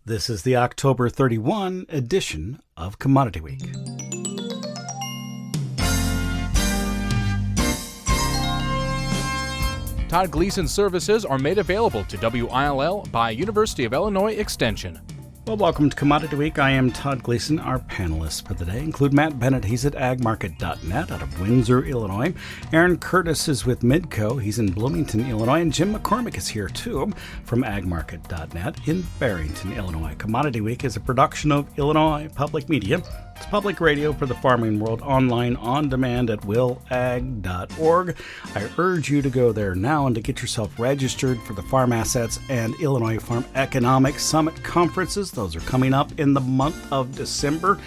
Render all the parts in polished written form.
This is the October 31 edition of Commodity Week. Todd Gleason services are made available to WILL by University of Illinois Extension. Well, welcome to Commodity Week. I am Todd Gleason. Our panelists for the day include Matt Bennett. He's at agmarket.net out of Windsor, Illinois. Aaron Curtis is with Midco. He's in Bloomington, Illinois. And Jim McCormick is here, too, from agmarket.net in Barrington, Illinois. Commodity Week is a production of Illinois Public Media. It's public radio for the farming world, online, on demand at willag.org. I urge you to go there now and to get yourself registered for the Farm Assets and Illinois Farm Economic Summit conferences. Those are coming up in the month of December.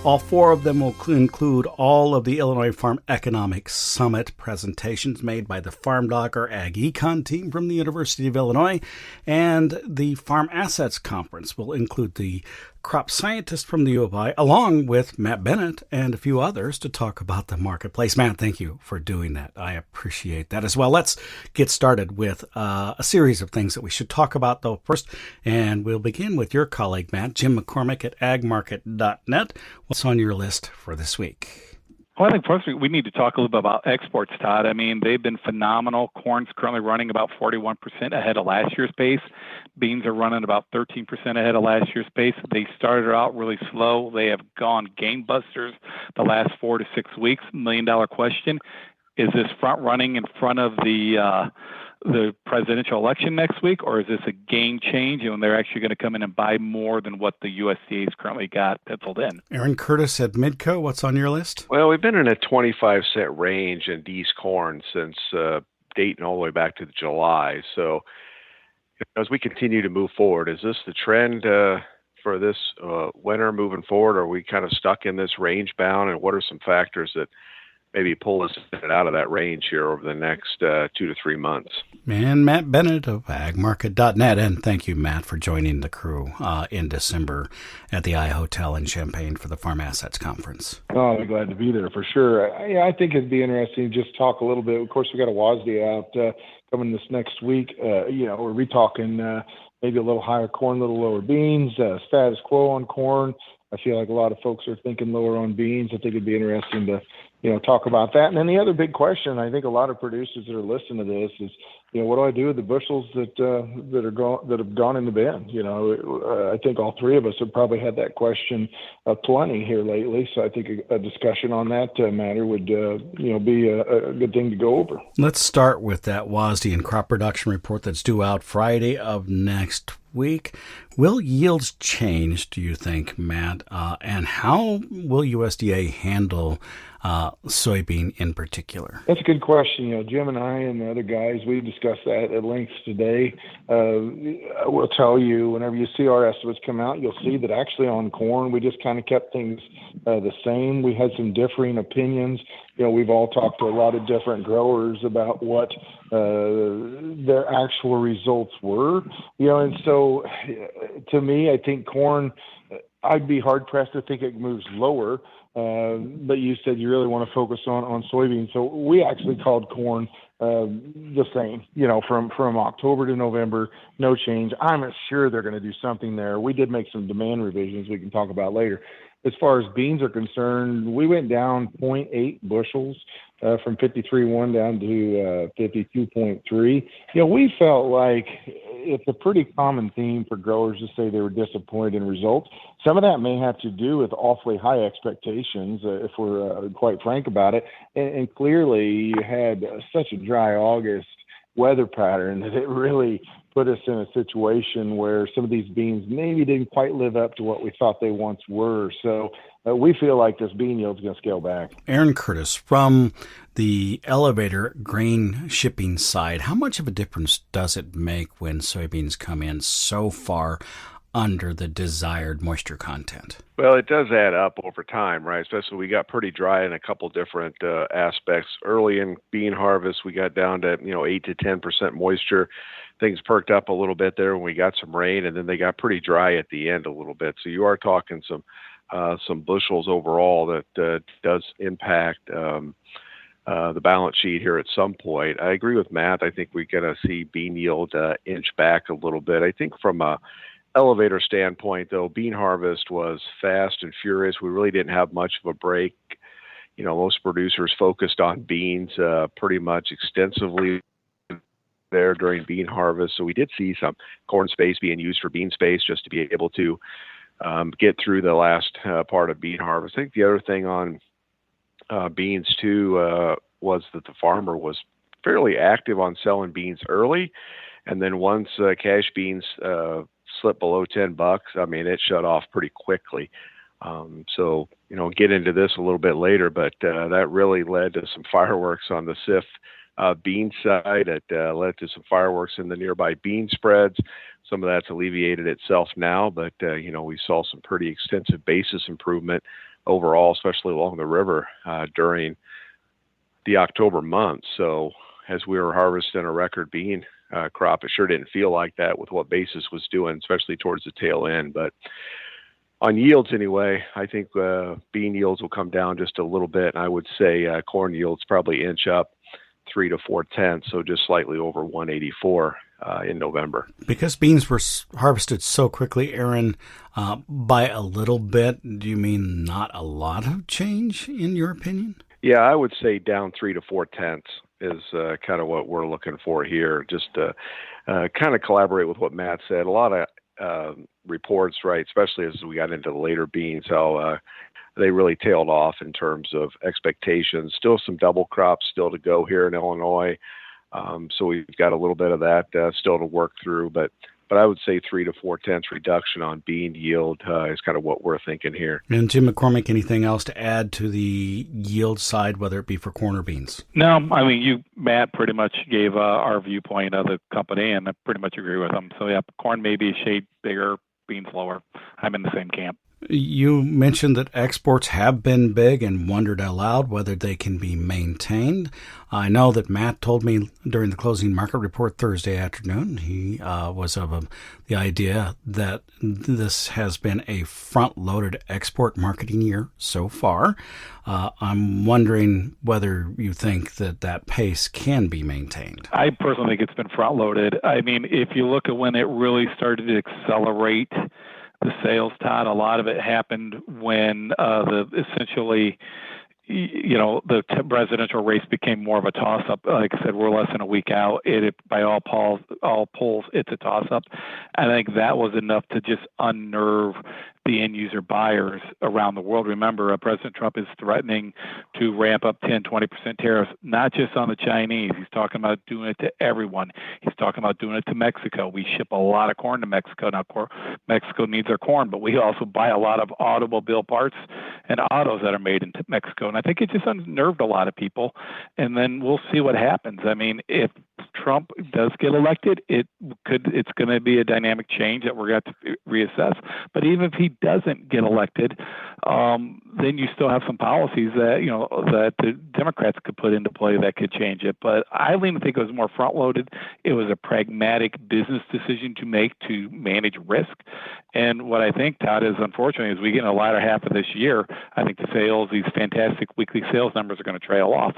All four of them will include all of the Illinois Farm Economic Summit presentations made by the FarmDoc or Ag Econ team from the University of Illinois. And the Farm Assets Conference will include the crop scientist from the U of I, along with Matt Bennett and a few others to talk about the marketplace. Matt, thank you for doing that. I appreciate that as well. Let's get started with a series of things that we should talk about, though, first. And we'll begin with your colleague, Matt, Jim McCormick at agmarket.net. What's on your list for this week? Well, I think first we need to talk a little bit about exports, Todd. I mean, they've been phenomenal. Corn's currently running about 41% ahead of last year's pace. Beans are running about 13% ahead of last year's pace. They started out really slow. They have gone gangbusters the last 4 to 6 weeks. $1 million question: is this front running in front of the presidential election next week, or is this a game change and they're actually going to come in and buy more than what the USDA's currently got penciled in? Aaron Curtis at Midco, what's on your list? Well, we've been in a 25-cent range in D's corn since dating all the way back to July. So as we continue to move forward, is this the trend for this winter moving forward? Are we kind of stuck in this range bound, and what are some factors that maybe pull us out of that range here over the next 2 to 3 months? And Matt Bennett of agmarket.net. And thank you, Matt, for joining the crew in December at the iHotel in Champaign for the Farm Assets Conference. Oh, I'm glad to be there for sure. I think it'd be interesting to just talk a little bit. Of course, we got a WASDE out coming this next week. We'll be talking maybe a little higher corn, a little lower beans, status quo on corn. I feel like a lot of folks are thinking lower on beans. I think it'd be interesting to talk about that. And then the other big question, I think a lot of producers that are listening to this is, what do I do with the bushels that have gone in the bin? I think all three of us have probably had that question plenty here lately. So I think a discussion on that matter would, be a good thing to go over. Let's start with that WASDE and crop production report that's due out Friday of next week. Will yields change, do you think, Matt? And how will USDA handle soybean in particular? That's a good question. Jim and I and the other guys, we discussed that at length today. I will tell you, whenever you see our estimates come out, you'll see that actually on corn, we just kind of kept things the same. We had some differing opinions. We've all talked to a lot of different growers about what their actual results were. And so to me, I think corn, I'd be hard pressed to think it moves lower. But you said you really want to focus on soybeans. So we actually called corn the same, from October to November, no change. I'm sure they're going to do something there. We did make some demand revisions we can talk about later. As far as beans are concerned, we went down 0.8 bushels from 53.1 down to 52.3. We felt like it's a pretty common theme for growers to say they were disappointed in results. Some of that may have to do with awfully high expectations, if we're quite frank about it. And clearly, you had such a dry August weather pattern that it really put us in a situation where some of these beans maybe didn't quite live up to what we thought they once were. So we feel like this bean yield is going to scale back. Aaron Curtis, from the elevator grain shipping side, how much of a difference does it make when soybeans come in so far under the desired moisture content? Well, it does add up over time, right? Especially we got pretty dry in a couple different aspects. Early in bean harvest, we got down to 8 to 10% moisture. Things perked up a little bit there when we got some rain, and then they got pretty dry at the end a little bit. So you are talking some bushels overall that does impact the balance sheet here at some point. I agree with Matt. I think we're going to see bean yield inch back a little bit. I think from a elevator standpoint, though, bean harvest was fast and furious. We really didn't have much of a break. Most producers focused on beans pretty much extensively there during bean harvest. So we did see some corn space being used for bean space just to be able to get through the last part of bean harvest. I think the other thing on beans too was that the farmer was fairly active on selling beans early, and then once cash beans slipped below $10, I mean, it shut off pretty quickly. So get into this a little bit later, but that really led to some fireworks on the SIF bean side. It led to some fireworks in the nearby bean spreads. Some of that's alleviated itself now, but we saw some pretty extensive basis improvement overall, especially along the river during the October month. So as we were harvesting a record bean crop, it sure didn't feel like that with what basis was doing, especially towards the tail end. But on yields anyway, I think bean yields will come down just a little bit. And I would say corn yields probably inch up 3 to 4/10, so just slightly over 184 in November. Because beans were harvested so quickly, Aaron, by a little bit, do you mean not a lot of change in your opinion? Yeah, I would say down 3 to 4/10 is kind of what we're looking for here. Just to kind of collaborate with what Matt said. A lot of reports, right, especially as we got into the later beans, how they really tailed off in terms of expectations. Still some double crops still to go here in Illinois. So we've got a little bit of that still to work through, but I would say 3 to 4/10 reduction on bean yield is kind of what we're thinking here. And Jim McCormick, anything else to add to the yield side, whether it be for corn or beans? No, I mean, Matt, pretty much gave our viewpoint of the company, and I pretty much agree with him. So, yeah, corn may be a shade bigger, beans lower. I'm in the same camp. You mentioned that exports have been big and wondered aloud whether they can be maintained. I know that Matt told me during the closing market report Thursday afternoon, he was of the idea that this has been a front-loaded export marketing year so far. I'm wondering whether you think that pace can be maintained. I personally think it's been front-loaded. I mean, if you look at when it really started to accelerate the sales, Todd, a lot of it happened when the presidential race became more of a toss-up. Like I said, we're less than a week out. By all polls, it's a toss-up. I think that was enough to just unnerve the end-user buyers around the world. Remember, President Trump is threatening to ramp up 10, 20% tariffs, not just on the Chinese. He's talking about doing it to everyone. He's talking about doing it to Mexico. We ship a lot of corn to Mexico. Now, Mexico needs our corn, but we also buy a lot of automobile parts and autos that are made in Mexico. And I think it just unnerved a lot of people. And then we'll see what happens. I mean, if Trump does get elected, it's going to be a dynamic change that we're going to reassess. But even if he doesn't get elected, then you still have some policies that the Democrats could put into play that could change it. But I lean to think it was more front-loaded. It was a pragmatic business decision to make to manage risk. And what I think, Todd, is unfortunately, as we get in the latter half of this year, I think these fantastic weekly sales numbers are going to trail off.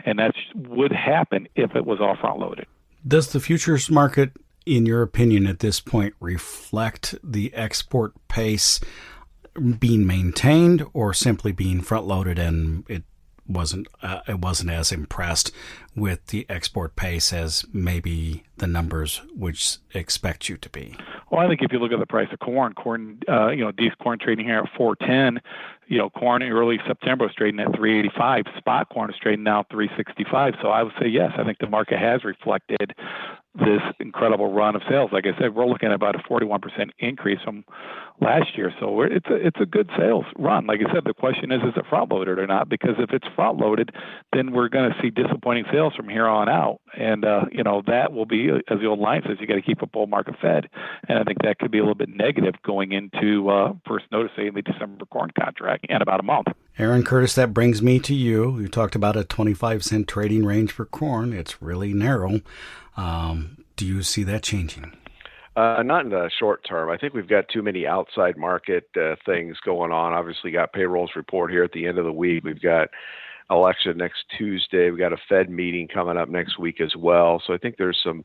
And that would happen if it was all front-loaded. Does the futures market, in your opinion, at this point, reflect the export pace being maintained or simply being front-loaded and it wasn't as impressed with the export pace as maybe the numbers would expect you to be? Well, I think if you look at the price of corn, decent corn trading here at $4.10. Corn in early September was trading at $3.85. Spot corn is trading now $3.65. So I would say yes. I think the market has reflected this incredible run of sales. Like I said, we're looking at about a 41% increase from last year. So it's a good sales run. Like I said, the question is it front loaded or not? Because if it's front loaded, then we're going to see disappointing sales from here on out. And that will be, as the old line says, you got to keep a bull market fed. And I think that could be a little bit negative going into first notice, say, the December corn contract in about a month. Aaron Curtis, that brings me to you. You talked about a 25-cent trading range for corn. It's really narrow. Do you see that changing? Not in the short term. I think we've got too many outside market things going on. Obviously, got payrolls report here at the end of the week. We've got election next Tuesday. We've got a Fed meeting coming up next week as well. So I think there's some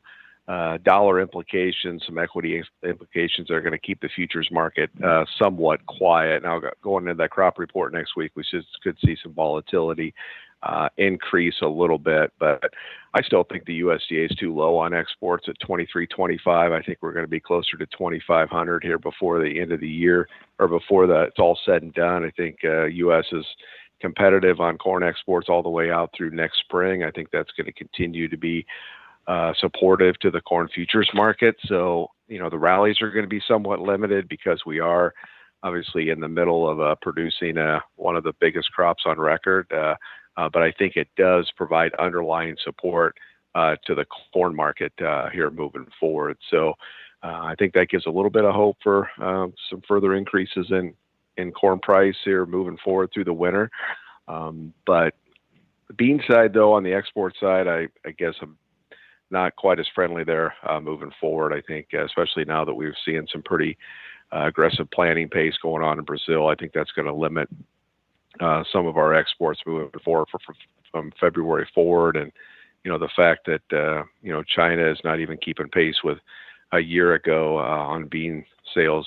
dollar implications, some equity implications that are going to keep the futures market somewhat quiet. Now, going into that crop report next week, we could see some volatility increase a little bit, but I still think the USDA is too low on exports at 23.25. I think we're going to be closer to 2,500 here before the end of the year, or before it's all said and done. I think U.S. is competitive on corn exports all the way out through next spring. I think that's going to continue to be supportive to the corn futures market. So, the rallies are going to be somewhat limited because we are obviously in the middle of producing one of the biggest crops on record. But I think it does provide underlying support to the corn market here moving forward. So I think that gives a little bit of hope for some further increases in corn price here moving forward through the winter. But the bean side, though, on the export side, I guess I'm not quite as friendly there moving forward. I think, especially now that we're seeing some pretty aggressive planting pace going on in Brazil, I think that's going to limit some of our exports moving forward from February forward. And, the fact that, China is not even keeping pace with a year ago on bean sales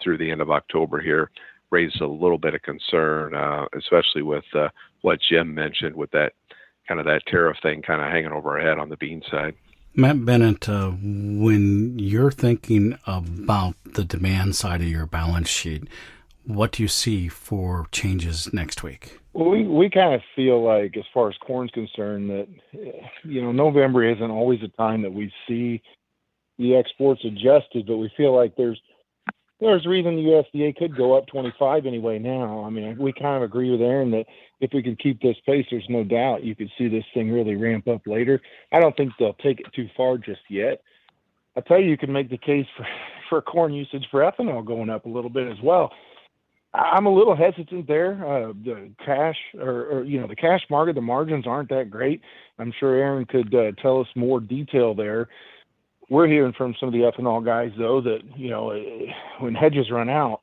through the end of October here raises a little bit of concern, especially with what Jim mentioned with that tariff thing kind of hanging over our head on the bean side. Matt Bennett, when you're thinking about the demand side of your balance sheet, what do you see for changes next week? Well, we kind of feel like, as far as corn's concerned, that November isn't always a time that we see the exports adjusted, but we feel like there's reason the USDA could go up 25 anyway now. I mean, we kind of agree with Aaron that if we could keep this pace, there's no doubt you could see this thing really ramp up later. I don't think they'll take it too far just yet. I tell you can make the case for corn usage for ethanol going up a little bit as well. I'm a little hesitant there. The cash the cash market, the margins aren't that great. I'm sure Aaron could tell us more detail there. We're hearing from some of the ethanol guys, though, that, when hedges run out,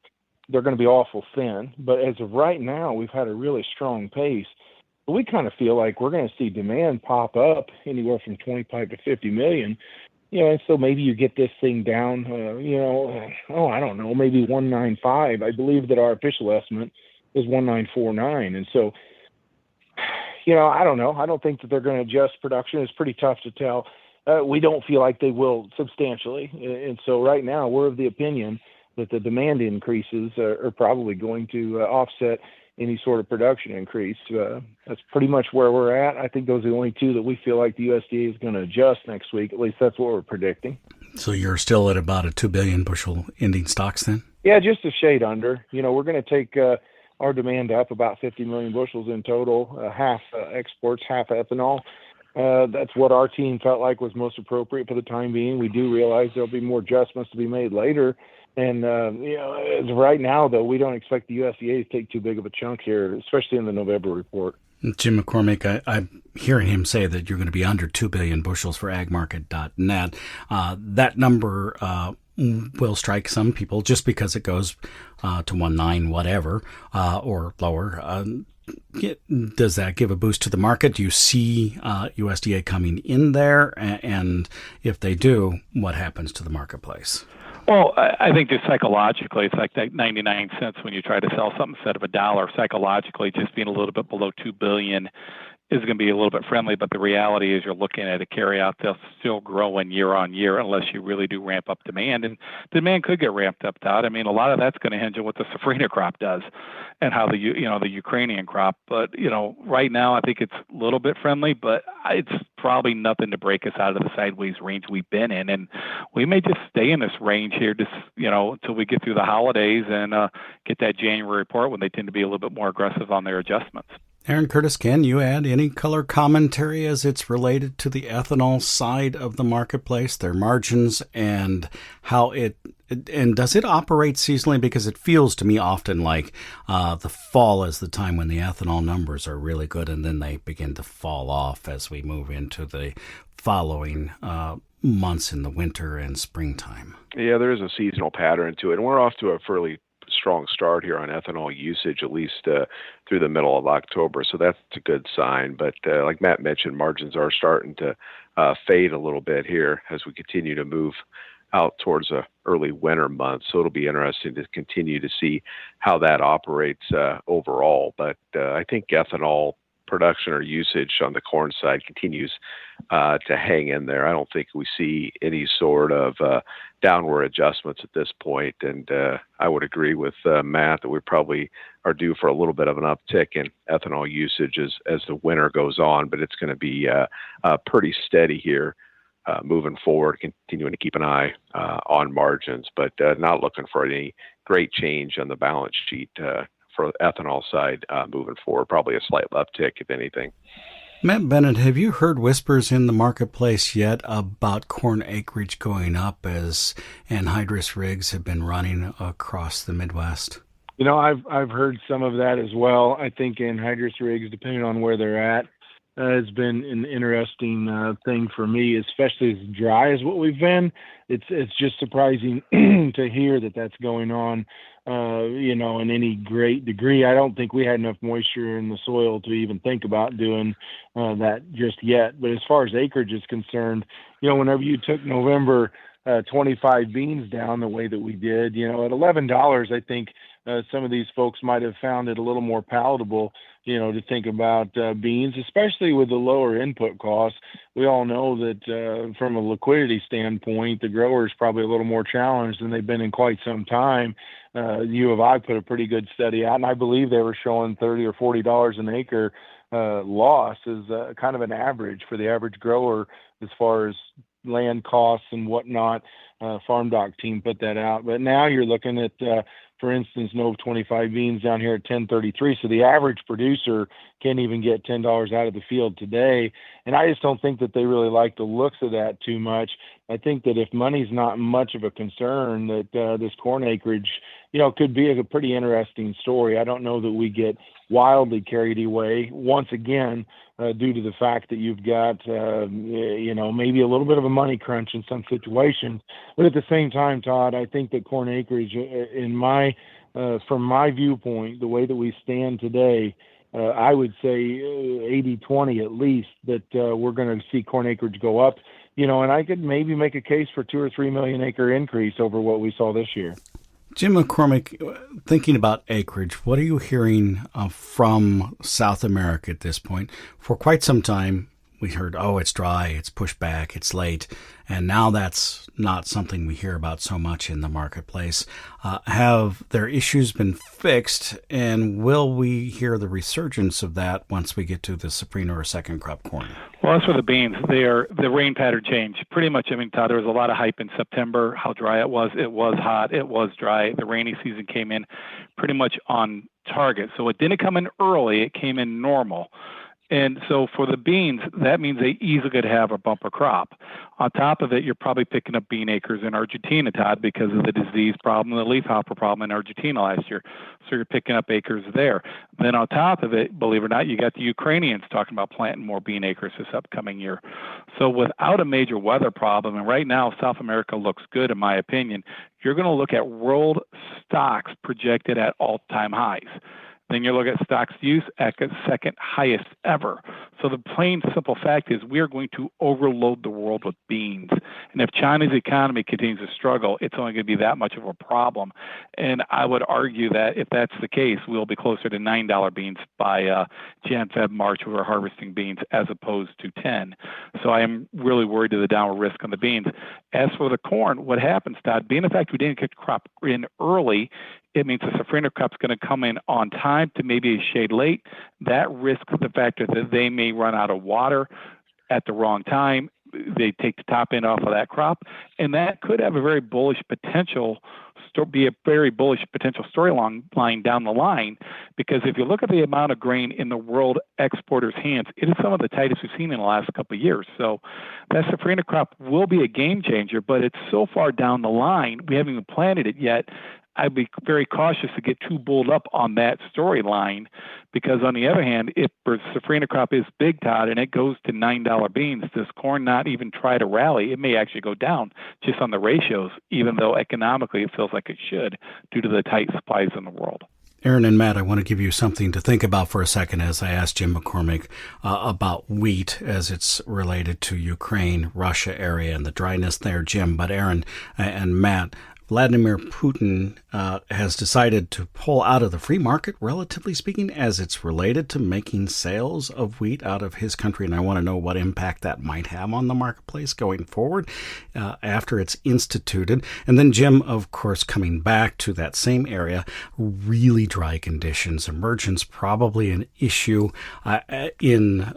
they're going to be awful thin. But as of right now, we've had a really strong pace. But we kind of feel like we're going to see demand pop up anywhere from 25 to 50 million. And so maybe you get this thing down, I don't know, maybe 195. I believe that our official estimate is 1949. And so, I don't know. I don't think that they're going to adjust production. It's pretty tough to tell. We don't feel like they will substantially. And so right now we're of the opinion that the demand increases are probably going to offset any sort of production increase. That's pretty much where we're at. I think those are the only two that we feel like the USDA is going to adjust next week. At least that's what we're predicting. So you're still at about a 2 billion bushel ending stocks then? Yeah, just a shade under. We're going to take our demand up about 50 million bushels in total, half exports, half ethanol. That's what our team felt like was most appropriate for the time being. We do realize there'll be more adjustments to be made later. And, as of right now, though, we don't expect the USDA to take too big of a chunk here, especially in the November report. Jim McCormick, I'm hearing him say that you're going to be under 2 billion bushels for agmarket.net. That number will strike some people just because it goes to 19 whatever or lower. Does that give a boost to the market? Do you see USDA coming in there? And if they do, what happens to the marketplace? Well, I think just psychologically, it's like that 99 cents when you try to sell something instead of $1. Psychologically, just being a little bit below 2 billion is going to be a little bit friendly. But the reality is you're looking at a carryout that's still growing year on year unless you really do ramp up demand. And demand could get ramped up, Todd. I mean, a lot of that's going to hinge on what the safrinha crop does and how the Ukrainian crop. But, right now I think it's a little bit friendly, but it's probably nothing to break us out of the sideways range we've been in. And we may just stay in this range here just, until we get through the holidays and get that January report when they tend to be a little bit more aggressive on their adjustments. Aaron Curtis, can you add any color commentary as it's related to the ethanol side of the marketplace, their margins, and how and does it operate seasonally? Because it feels to me often like the fall is the time when the ethanol numbers are really good, and then they begin to fall off as we move into the following months in the winter and springtime. Yeah, there is a seasonal pattern to it, and we're off to a fairly strong start here on ethanol usage, at least through the middle of October. So that's a good sign. But like Matt mentioned, margins are starting to fade a little bit here as we continue to move out towards the early winter months. So it'll be interesting to continue to see how that operates overall. But I think ethanol production or usage on the corn side continues to hang in there. I don't think we see any sort of downward adjustments at this point. And I would agree with Matt that we probably are due for a little bit of an uptick in ethanol usage as the winter goes on, but it's going to be pretty steady here moving forward, continuing to keep an eye on margins, but not looking for any great change on the balance sheet for the ethanol side moving forward. Probably a slight uptick, if anything. Matt Bennett, have you heard whispers in the marketplace yet about corn acreage going up as anhydrous rigs have been running across the Midwest? I've heard some of that as well. I think anhydrous rigs, depending on where they're at, has been an interesting thing for me, especially as dry as what we've been. It's just surprising to hear that that's going on, in any great degree. I don't think we had enough moisture in the soil to even think about doing that just yet. But as far as acreage is concerned, whenever you took November 25 beans down the way that we did, at $11, I think some of these folks might have found it a little more palatable, to think about beans, especially with the lower input costs. We all know that from a liquidity standpoint, the grower is probably a little more challenged than they've been in quite some time. U of I put a pretty good study out, and I believe they were showing $30 or $40 an acre loss is kind of an average for the average grower as far as land costs and whatnot. FarmDoc team put that out. But now you're looking at, for instance, Nov 25 beans down here at 10.33. So the average producer can't even get $10 out of the field today. And I just don't think that they really like the looks of that too much. I think that if money's not much of a concern, that this corn acreage, could be a pretty interesting story. I don't know that we get wildly carried away once again due to the fact that you've got, maybe a little bit of a money crunch in some situations. But at the same time, Todd, I think that corn acreage, from my viewpoint, the way that we stand today, I would say 80-20 at least, that we're going to see corn acreage go up, and I could maybe make a case for 2 or 3 million acre increase over what we saw this year. Jim McCormick, thinking about acreage, what are you hearing from South America at this point? For quite some time, we heard, it's dry, it's pushed back, it's late, and now that's not something we hear about so much in the marketplace. Have their issues been fixed, and will we hear the resurgence of that once we get to the safrinha or second crop corn? Well, as for the beans, the rain pattern changed pretty much. Todd, there was a lot of hype in September, how dry it was. It was hot, it was dry. The rainy season came in pretty much on target. So it didn't come in early, it came in normal. And so for the beans, that means they easily could have a bumper crop. On top of it, you're probably picking up bean acres in Argentina, Todd, because of the disease problem, the leafhopper problem in Argentina last year. So you're picking up acres there. Then on top of it, believe it or not, you got the Ukrainians talking about planting more bean acres this upcoming year. So without a major weather problem, and right now South America looks good in my opinion, you're going to look at world stocks projected at all-time highs. Then you look at stocks use at the second highest ever. So the plain simple fact is we are going to overload the world with beans. And if China's economy continues to struggle, it's only going to be that much of a problem. And I would argue that if that's the case, we'll be closer to $9 beans by Jan, Feb, March when we're harvesting beans as opposed to 10. So I am really worried to the downward risk on the beans. As for the corn, what happens, Todd, being the fact we didn't get the crop in early, it means the safrinha crop's going to come in on time to maybe a shade late. That risks the factor that they may run out of water at the wrong time. They take the top end off of that crop, and that could have a very bullish potential storyline down the line, because if you look at the amount of grain in the world exporters' hands, it is some of the tightest we've seen in the last couple of years. So that safrinha crop will be a game changer, but it's so far down the line, we haven't even planted it yet. I'd be very cautious to get too bulled up on that storyline, because on the other hand, if the safrinha crop is big, Todd, and it goes to $9 beans, does corn not even try to rally? It may actually go down just on the ratios, even though economically it feels like it should due to the tight supplies in the world. Aaron and Matt, I want to give you something to think about for a second as I asked Jim McCormick about wheat as it's related to Ukraine, Russia area and the dryness there, Jim. But Aaron and Matt, Vladimir Putin has decided to pull out of the free market, relatively speaking, as it's related to making sales of wheat out of his country. And I want to know what impact that might have on the marketplace going forward after it's instituted. And then Jim, of course, coming back to that same area, really dry conditions, emergence probably an issue in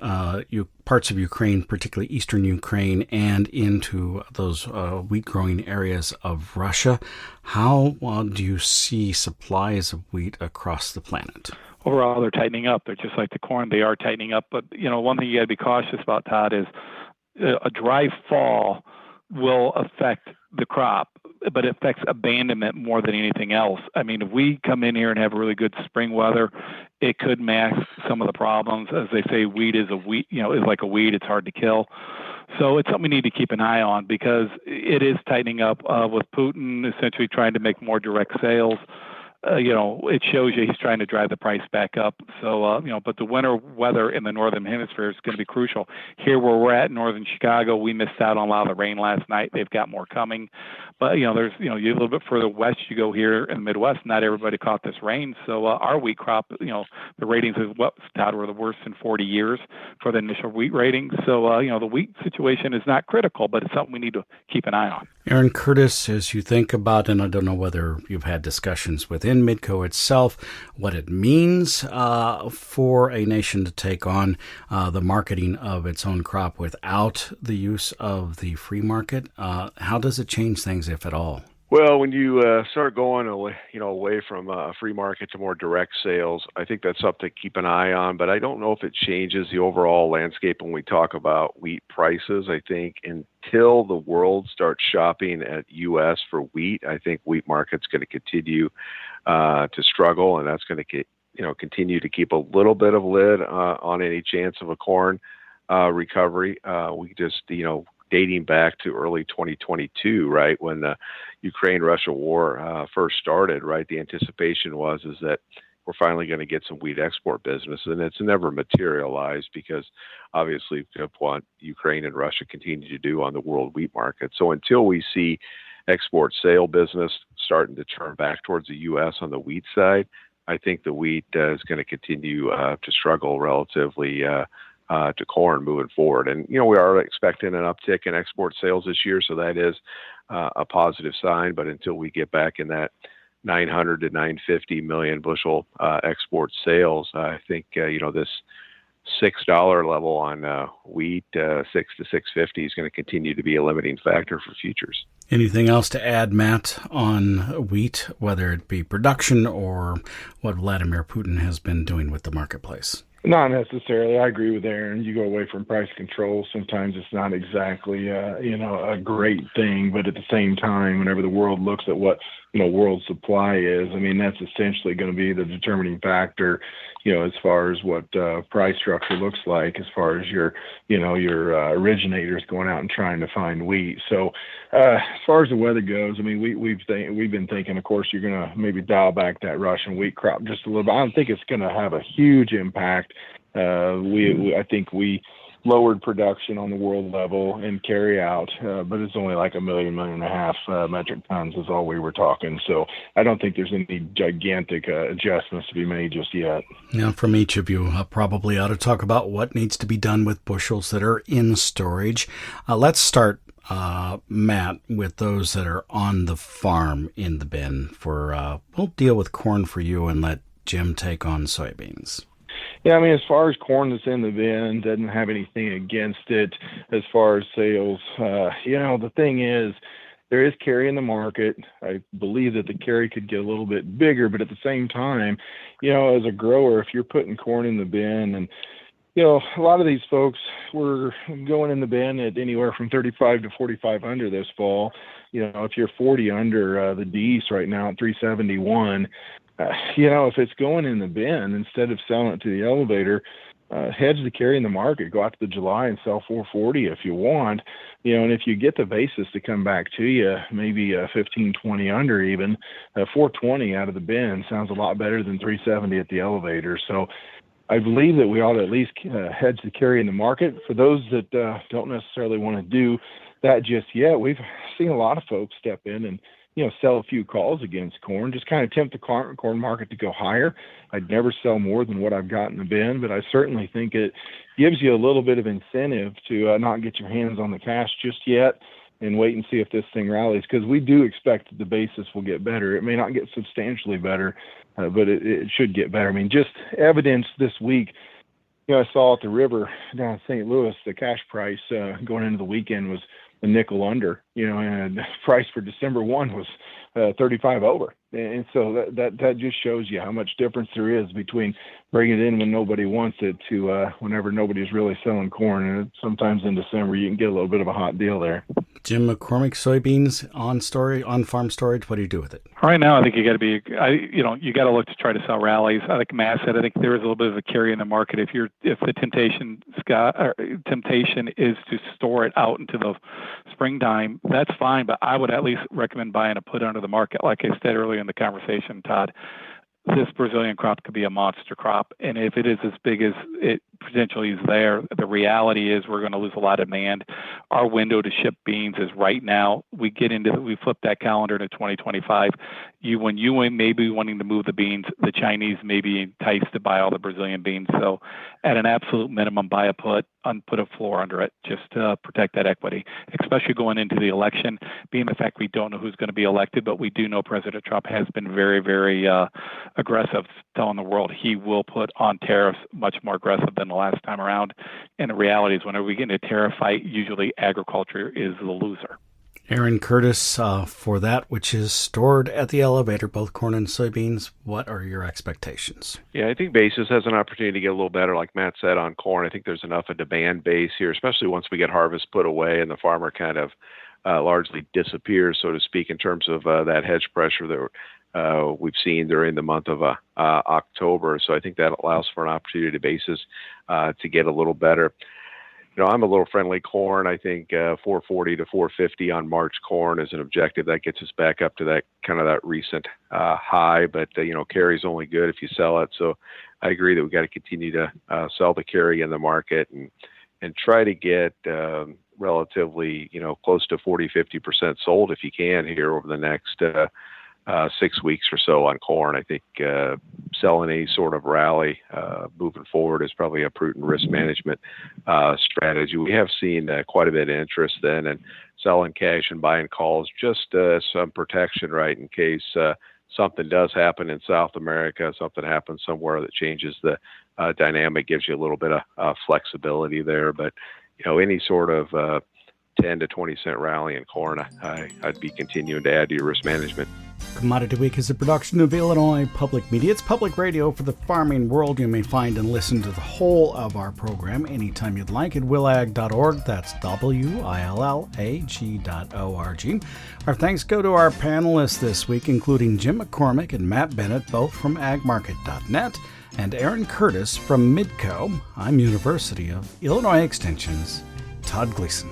parts of Ukraine, particularly eastern Ukraine, and into those wheat-growing areas of Russia. How do you see supplies of wheat across the planet? Overall, they're tightening up. They're just like the corn. They are tightening up. But, one thing you got to be cautious about, Todd, is a dry fall will affect the crop, but it affects abandonment more than anything else. I mean, if we come in here and have really good spring weather, it could mask some of the problems. As they say, wheat is like a weed. It's hard to kill. So it's something we need to keep an eye on, because it is tightening up with Putin essentially trying to make more direct sales. It shows you he's trying to drive the price back up. So, but the winter weather in the northern hemisphere is going to be crucial. Here where we're at in northern Chicago, we missed out on a lot of the rain last night. They've got more coming. But, there's, you a little bit further west you go here in the Midwest, not everybody caught this rain. So our wheat crop, the ratings is Todd, were the worst in 40 years for the initial wheat ratings. So, the wheat situation is not critical, but it's something we need to keep an eye on. Aaron Curtis, as you think about, and I don't know whether you've had discussions within Midco itself, what it means for a nation to take on the marketing of its own crop without the use of the free market, how does it change things, if at all? Well, when you start going away from free market to more direct sales, I think that's something to keep an eye on. But I don't know if it changes the overall landscape when we talk about wheat prices. I think until the world starts shopping at U.S. for wheat, I think wheat market's going to continue to struggle, and that's going to continue to keep a little bit of lid on any chance of a corn recovery. We just dating back to early 2022, right, when the Ukraine-Russia war first started, right, the anticipation is that we're finally going to get some wheat export business, and it's never materialized because obviously what Ukraine and Russia continue to do on the world wheat market. So until we see export sale business starting to turn back towards the U.S. on the wheat side, I think the wheat is going to continue to struggle relatively to corn moving forward. And, we are expecting an uptick in export sales this year, so that is a positive sign. But until we get back in that 900 to 950 million bushel export sales, I think, this $6 level on wheat, $6 to $6.50 is going to continue to be a limiting factor for futures. Anything else to add, Matt, on wheat, whether it be production or what Vladimir Putin has been doing with the marketplace? Not necessarily. I agree with Aaron. You go away from price control. Sometimes it's not exactly, a great thing. But at the same time, whenever the world looks at what, world supply is, I mean, that's essentially going to be the determining factor, as far as what price structure looks like, as far as your originators going out and trying to find wheat. So as far as the weather goes, I mean, we've been thinking, of course, you're going to maybe dial back that Russian wheat crop just a little bit. I don't think it's going to have a huge impact. I think we lowered production on the world level and carry out, but it's only like 1.5 million metric tons is all we were talking. So I don't think there's any gigantic adjustments to be made just yet. Now, from each of you, probably ought to talk about what needs to be done with bushels that are in storage. Let's start, Matt, with those that are on the farm in the bin. We'll deal with corn for you and let Jim take on soybeans. Yeah, I mean, as far as corn that's in the bin, doesn't have anything against it as far as sales. The thing is, there is carry in the market. I believe that the carry could get a little bit bigger, but at the same time, as a grower, if you're putting corn in the bin and A lot of these folks were going in the bin at anywhere from 35 to 45 under this fall. If you're 40 under the D's right now at 371, if it's going in the bin, instead of selling it to the elevator, hedge the carry in the market. Go out to the July and sell 440 if you want. And if you get the basis to come back to you, maybe 15, 20 under even, 420 out of the bin sounds a lot better than 370 at the elevator. So I believe that we ought to at least hedge the carry in the market. For those that don't necessarily want to do that just yet, we've seen a lot of folks step in and sell a few calls against corn, just kind of tempt the corn market to go higher. I'd never sell more than what I've got in the bin, but I certainly think it gives you a little bit of incentive to not get your hands on the cash just yet and wait and see if this thing rallies, because we do expect that the basis will get better. It may not get substantially better, but it should get better. I mean, just evidence this week, I saw at the river down in St. Louis, the cash price going into the weekend was a nickel under, and the price for December 1 was 35 over. And so that just shows you how much difference there is between bringing it in when nobody wants it to whenever nobody's really selling corn. And sometimes in December, you can get a little bit of a hot deal there. Jim McCormick, soybeans on farm storage. What do you do with it? Right now, I think you got to be, you got to look to try to sell rallies. Like Matt said, I think there is a little bit of a carry in the market. If the temptation is to store it out into the springtime, that's fine. But I would at least recommend buying a put under the market. Like I said earlier in the conversation, Todd, this Brazilian crop could be a monster crop. And if it is as big as it potentially is there, the reality is we're going to lose a lot of demand. Our window to ship beans is right now. We flip that calendar to 2025. When you may be wanting to move the beans, the Chinese may be enticed to buy all the Brazilian beans. So at an absolute minimum, buy a put and put a floor under it just to protect that equity, especially going into the election, being the fact we don't know who's going to be elected, but we do know President Trump has been very, very aggressive, telling the world he will put on tariffs much more aggressive than the last time around. And the reality is whenever we get in a tariff fight, usually agriculture is the loser. Aaron Curtis, for that which is stored at the elevator, both corn and soybeans, what are your expectations? Yeah, I think basis has an opportunity to get a little better, like Matt said, on corn. I think there's enough of demand base here, especially once we get harvest put away and the farmer kind of largely disappears, so to speak, in terms of that hedge pressure that we've seen during the month of October. So I think that allows for an opportunity to basis to get a little better. I'm a little friendly corn. I think 440 to 450 on March corn is an objective. That gets us back up to that kind of that recent high, but carry's only good if you sell it. So I agree that we got to continue to sell the carry in the market and try to get relatively, close to 40-50% sold if you can here over the next 6 weeks or so on corn. I think selling any sort of rally moving forward is probably a prudent risk management strategy. We have seen quite a bit of interest then in selling cash and buying calls, just some protection, right, in case something does happen in South America, something happens somewhere that changes the dynamic, gives you a little bit of flexibility there. But any sort of 10 to 20 cent rally in corn, I'd be continuing to add to your risk management. Commodity Week is a production of Illinois Public Media. It's public radio for the farming world. You may find and listen to the whole of our program anytime you'd like at willag.org. That's WILLAG.org. Our thanks go to our panelists this week, including Jim McCormick and Matt Bennett, both from agmarket.net, and Aaron Curtis from Midco. I'm University of Illinois Extension's Todd Gleason.